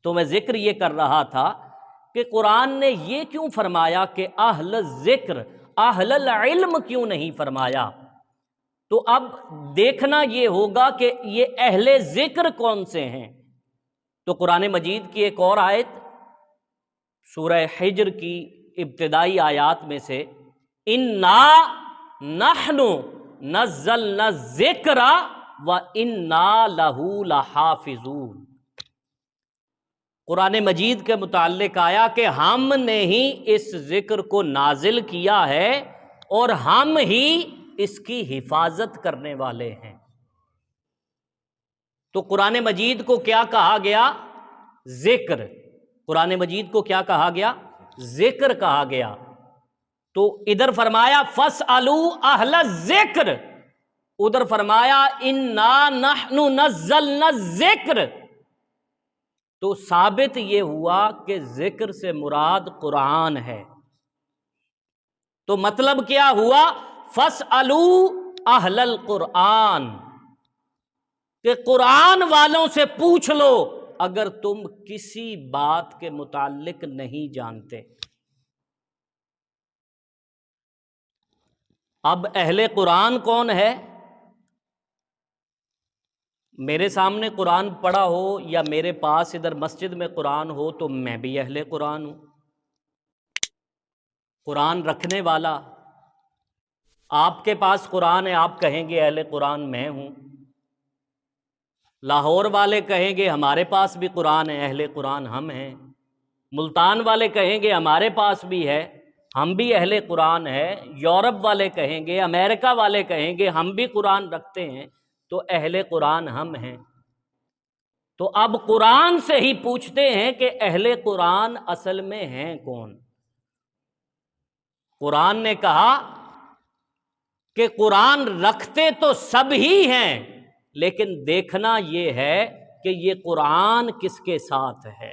تو میں ذکر یہ کر رہا تھا کہ قرآن نے یہ کیوں فرمایا کہ اہل ذکر، اہل العلم کیوں نہیں فرمایا؟ تو اب دیکھنا یہ ہوگا کہ یہ اہل ذکر کون سے ہیں۔ تو قرآن مجید کی ایک اور آیت سورہ حجر کی ابتدائی آیات میں سے اِنَّا نَحْنُ نَزَّلْنَا الذِّکْرَ وَإِنَّا لَهُ لَحَافِظُونَ، قرآن مجید کے متعلق آیا کہ ہم نے ہی اس ذکر کو نازل کیا ہے اور ہم ہی اس کی حفاظت کرنے والے ہیں۔ تو قرآن مجید کو کیا کہا گیا؟ ذکر۔ قرآن مجید کو کیا کہا گیا؟ ذکر کہا گیا۔ تو ادھر فرمایا فَاسْأَلُوا أَهْلَ الذِّکْر، ادھر فرمایا اِنَّا نَحْنُ نَزَّلْنَا الذِّکْر۔ تو ثابت یہ ہوا کہ ذکر سے مراد قرآن ہے۔ تو مطلب کیا ہوا؟ فَاسْأَلُوا أَهْلَ الْقُرْآنِ، کہ قرآن والوں سے پوچھ لو اگر تم کسی بات کے متعلق نہیں جانتے۔ اب اہل قرآن کون ہے؟ میرے سامنے قرآن پڑھا ہو یا میرے پاس ادھر مسجد میں قرآن ہو تو میں بھی اہل قرآن ہوں۔ قرآن رکھنے والا، آپ کے پاس قرآن ہے، آپ کہیں گے اہل قرآن میں ہوں۔ لاہور والے کہیں گے ہمارے پاس بھی قرآن ہے، اہل قرآن ہم ہیں۔ ملتان والے کہیں گے ہمارے پاس بھی ہے، ہم بھی اہل قرآن ہے۔ یورپ والے کہیں گے، امریکہ والے کہیں گے ہم بھی قرآن رکھتے ہیں، تو اہل قرآن ہم ہیں۔ تو اب قرآن سے ہی پوچھتے ہیں کہ اہل قرآن اصل میں ہیں کون؟ قرآن نے کہا کہ قرآن رکھتے تو سب ہی ہیں، لیکن دیکھنا یہ ہے کہ یہ قرآن کس کے ساتھ ہے۔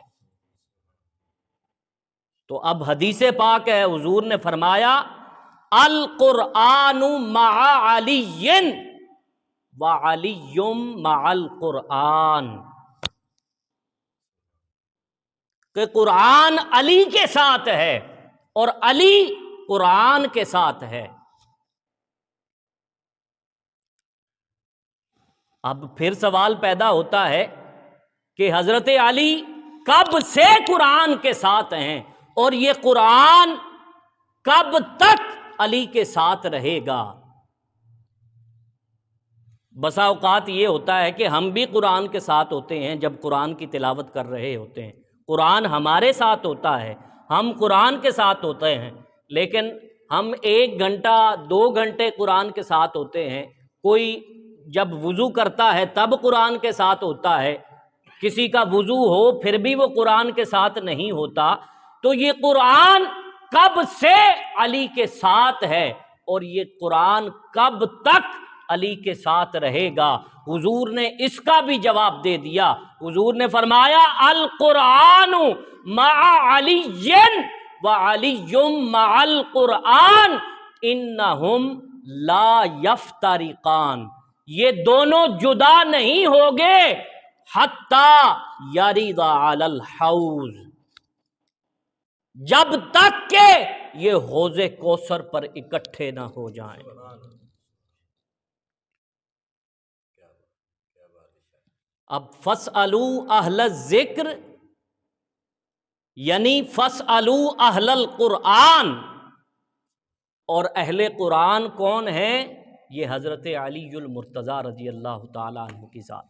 تو اب حدیث پاک ہے، حضور نے فرمایا القرآن مع علی وعلی مع القرآن، کہ قرآن علی کے ساتھ ہے اور علی قرآن کے ساتھ ہے۔ اب پھر سوال پیدا ہوتا ہے کہ حضرت علی کب سے قرآن کے ساتھ ہیں اور یہ قرآن کب تک علی کے ساتھ رہے گا؟ بسا اوقات یہ ہوتا ہے کہ ہم بھی قرآن کے ساتھ ہوتے ہیں جب قرآن کی تلاوت کر رہے ہوتے ہیں، قرآن ہمارے ساتھ ہوتا ہے، ہم قرآن کے ساتھ ہوتے ہیں، لیکن ہم 1 گھنٹہ 2 گھنٹے قرآن کے ساتھ ہوتے ہیں۔ کوئی جب وضو کرتا ہے تب قرآن کے ساتھ ہوتا ہے، کسی کا وضو ہو پھر بھی وہ قرآن کے ساتھ نہیں ہوتا۔ تو یہ قرآن کب سے علی کے ساتھ ہے اور یہ قرآن کب تک علی کے ساتھ رہے گا؟ حضور نے اس کا بھی جواب دے دیا۔ حضور نے فرمایا القرآن مع علی وعلی مع القرآن انہم لا یفترقان، یہ دونوں جدا نہیں ہوگے حتی یرد علی الحوض، جب تک کہ یہ حوض کوثر پر اکٹھے نہ ہو جائیں۔ اب فَاسْأَلُوا أَهْلَ الذِّکْر یعنی فَاسْأَلُوا أَهْلَ القرآن، اور اہل قرآن کون ہیں؟ یہ حضرت علی المرتضیٰ رضی اللہ تعالیٰ عنہ کی ذات۔